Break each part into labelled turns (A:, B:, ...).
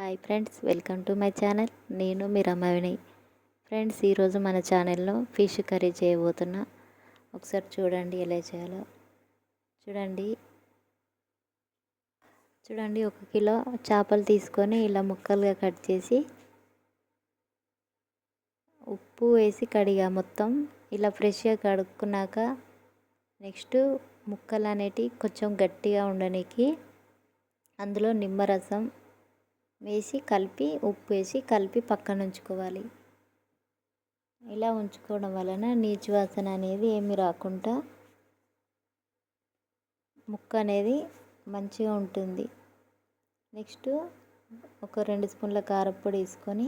A: Hi friends, welcome to my channel. నేను మీ రమవిని. Friends, ఈరోజు మన ఛానల్లో ఫిష్ కర్రీ చేయబోతున్నా. ఒకసారి చూడండి ఎలా చేయాలో. చూడండి 1 కిలో చేపలు తీసుకొని ఇలా ముక్కలుగా కట్ చేసి ఉప్పు వేసి కడిగా మొత్తం ఇలా ఫ్రెష్గా కడుక్కున్నాక నెక్స్ట్ ముక్కలు అనేటివి కొంచెం గట్టిగా ఉండడానికి అందులో నిమ్మరసం వేసి కలిపి ఉప్పు వేసి కలిపి పక్కన ఉంచుకోవాలి. ఇలా ఉంచుకోవడం వలన నీచు వాసన అనేది ఏమి రాకుండా ముక్క అనేది మంచిగా ఉంటుంది. నెక్స్ట్ ఒక 2 స్పూన్ల కారప్పొడి వేసుకొని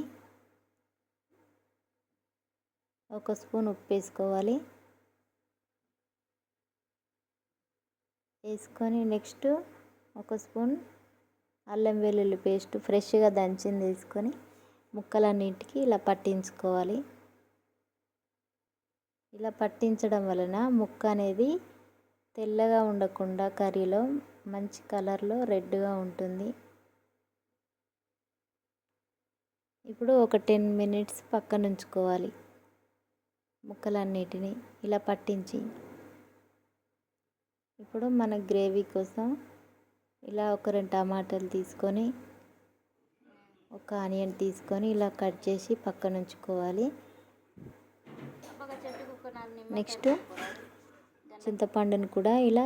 A: 1 స్పూన్ ఉప్పు వేసుకోవాలి. వేసుకొని నెక్స్ట్ 1 స్పూన్ అల్లం వెల్లుల్లి పేస్ట్ ఫ్రెష్గా దంచింది వేసుకొని ముక్కలన్నింటికి ఇలా పట్టించుకోవాలి. ఇలా పట్టించడం వలన ముక్క అనేది తెల్లగా ఉండకుండా కర్రీలో మంచి కలర్లో రెడ్గా ఉంటుంది. ఇప్పుడు ఒక 10 మినిట్స్ పక్కన ఉంచుకోవాలి. ముక్కలన్నిటిని ఇలా పట్టించి ఇప్పుడు మన గ్రేవీ కోసం ఇలా ఒక 2 టమాటాలు తీసుకొని ఒక ఆనియన్ తీసుకొని ఇలా కట్ చేసి పక్కన ఉంచుకోవాలి. నెక్స్ట్ చింతపండును కూడా ఇలా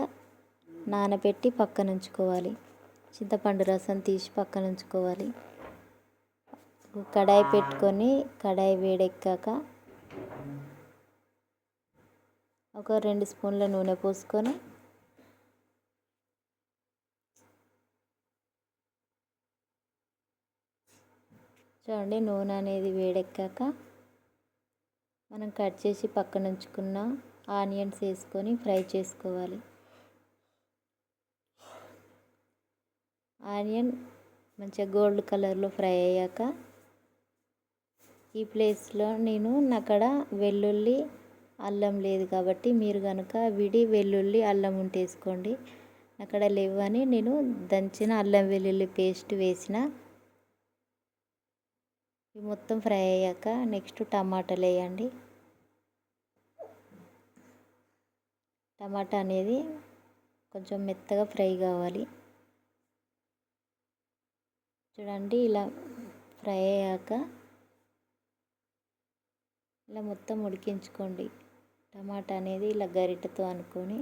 A: నానబెట్టి పక్కన ఉంచుకోవాలి. చింతపండు రసం తీసి పక్కన ఉంచుకోవాలి. కడాయి పెట్టుకొని కడాయి వేడెక్కాక ఒక 2 స్పూన్ల నూనె పోసుకొని చూడండి, నూనె అనేది వేడెక్కాక మనం కట్ చేసి పక్కన ఉంచుకున్న ఆనియన్స్ వేసుకొని ఫ్రై చేసుకోవాలి. ఆనియన్ మంచిగా గోల్డ్ కలర్లో ఫ్రై అయ్యాక ఈ ప్లేస్లో నాకడ వెల్లుల్లి అల్లం లేదు కాబట్టి మీరు కనుక విడి వెల్లుల్లి అల్లం ఉంటే వేసుకోండి. అక్కడ లేవని నేను దంచిన అల్లం వెల్లుల్లి పేస్ట్ వేసిన. ఇవి మొత్తం ఫ్రై అయ్యాక నెక్స్ట్ టమాటాలు వేయండి. టమాటా అనేది కొంచెం మెత్తగా ఫ్రై కావాలి. చూడండి, ఇలా ఫ్రై అయ్యాక ఇలా మొత్తం ఉడికించుకోండి. టమాటా అనేది ఇలా గరిటెతో అనుకొని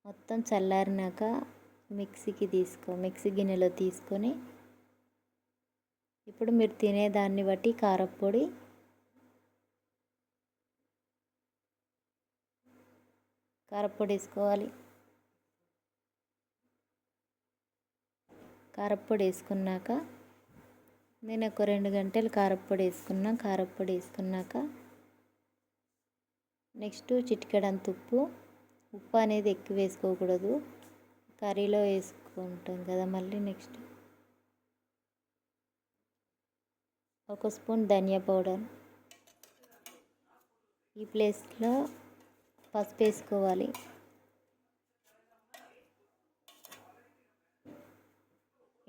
A: మొత్తం చల్లారినాక మిక్సీ గిన్నెలో తీసుకొని ఇప్పుడు మీరు తినేదాన్ని బట్టి కారప్పొడి వేసుకోవాలి. కారప్పొడి వేసుకున్నాక నేను ఒక 2 గంటలు కారప్పొడి వేసుకున్నాక నెక్స్ట్ చిటికెడంత ఉప్పు అనేది ఎక్కువ వేసుకోకూడదు, కర్రీలో వేసుకుంటాం కదా. మళ్ళీ నెక్స్ట్ 1 స్పూన్ ధనియా పౌడర్, ఈ ప్లేస్లో పసుపు వేసుకోవాలి.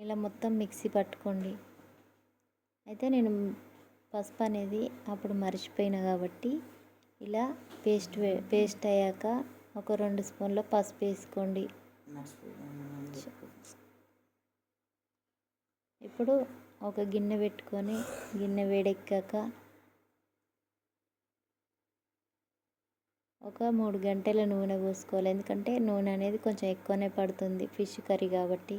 A: ఇలా మొత్తం మిక్సీ పట్టుకోండి. అయితే నేను పసుపు అనేది అప్పుడు మర్చిపోయినా కాబట్టి ఇలా పేస్ట్ అయ్యాక ఒక 2 స్పూన్ల పసుపు వేసుకోండి. ఇప్పుడు ఒక గిన్నె పెట్టుకొని గిన్నె వేడెక్కాక ఒక 3 గంటల నూనె పోసుకోవాలి. ఎందుకంటే నూనె అనేది కొంచెం ఎక్కువనే పడుతుంది ఫిష్ కర్రీ కాబట్టి.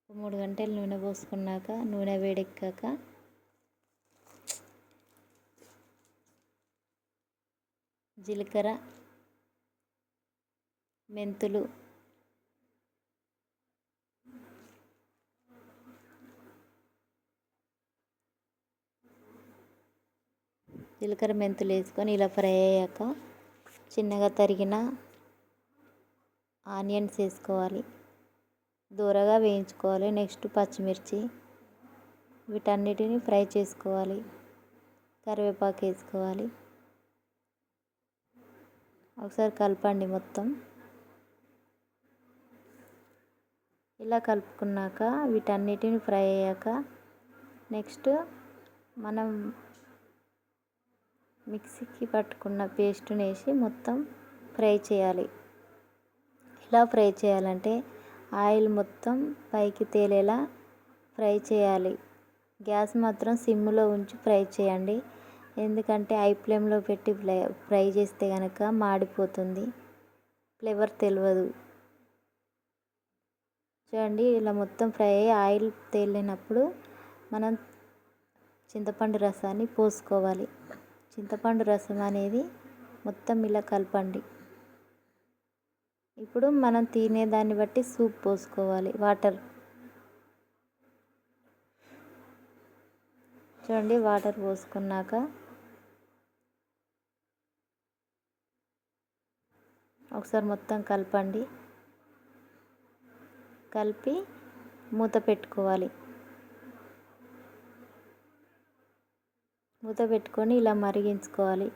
A: 3 గంటలు నూనె పోసుకున్నాక నూనె వేడెక్కాక జీలకర్ర, మెంతులు, మెంతులు వేసుకొని ఇలా ఫ్రై అయ్యాక చిన్నగా తరిగిన ఆనియన్స్ వేసుకోవాలి. దూరగా వేయించుకోవాలి. నెక్స్ట్ పచ్చిమిర్చి, వీటన్నిటిని ఫ్రై చేసుకోవాలి. కరివేపాకు వేసుకోవాలి. ఒకసారి కలపండి మొత్తం. ఇలా కలుపుకున్నాక వీటన్నిటిని ఫ్రై అయ్యాక నెక్స్ట్ మనం మిక్సీకి పట్టుకున్న పేస్ట్ని వేసి మొత్తం ఫ్రై చేయాలి. ఇలా ఫ్రై చేయాలంటే ఆయిల్ మొత్తం పైకి తేలేలా ఫ్రై చేయాలి. గ్యాస్ మాత్రం సిమ్లో ఉంచి ఫ్రై చేయండి, ఎందుకంటే హై ఫ్లేమ్లో పెట్టి ఫ్రై చేస్తే కనుక మాడిపోతుంది, ఫ్లేవర్ తెలియదు. చూడండి, ఇలా మొత్తం ఫ్రై అయ్యి ఆయిల్ తేలినప్పుడు మనం చింతపండు రసాన్ని పోసుకోవాలి. చింతపండు రసం అనేది మొత్తం ఇలా కలపండి. ఇప్పుడు మనం తినేదాన్ని బట్టి సూప్ పోసుకోవాలి, వాటర్. చూడండి, వాటర్ పోసుకున్నాక ఒకసారి మొత్తం కలపండి. కలిపి మూత పెట్టుకోవాలి. మూత పెట్టుకొని ఇలా మరిగించుకోవాలి.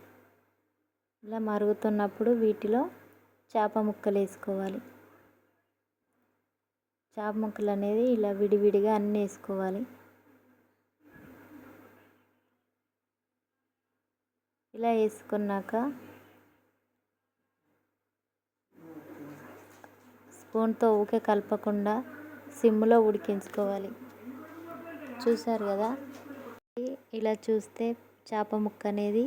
A: ఇలా మరుగుతున్నప్పుడు వీటిలో చేప ముక్కలు వేసుకోవాలి. చేప ముక్కలు అనేది ఇలా విడివిడిగా అన్నీ వేసుకోవాలి. ఇలా వేసుకున్నాక స్పూన్తో ఊకే కలపకుండా సిమ్లో ఉడికించుకోవాలి. చూసారు కదా, ఇలా చూస్తే చేప ముక్క అనేది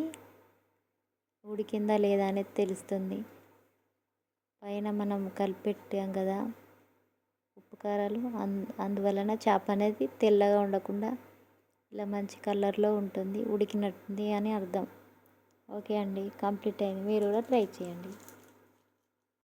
A: ఉడికిందా లేదా అనేది తెలుస్తుంది. పైన మనం కలిపెట్టాం కదా ఉప్పు కారాలు, అందువలన చేప అనేది తెల్లగా ఉండకుండా ఇలా మంచి కలర్లో ఉంటుంది, ఉడికినట్టుంది అని అర్థం. ఓకే అండి, కంప్లీట్ అయింది. మీరు కూడా ట్రై చేయండి.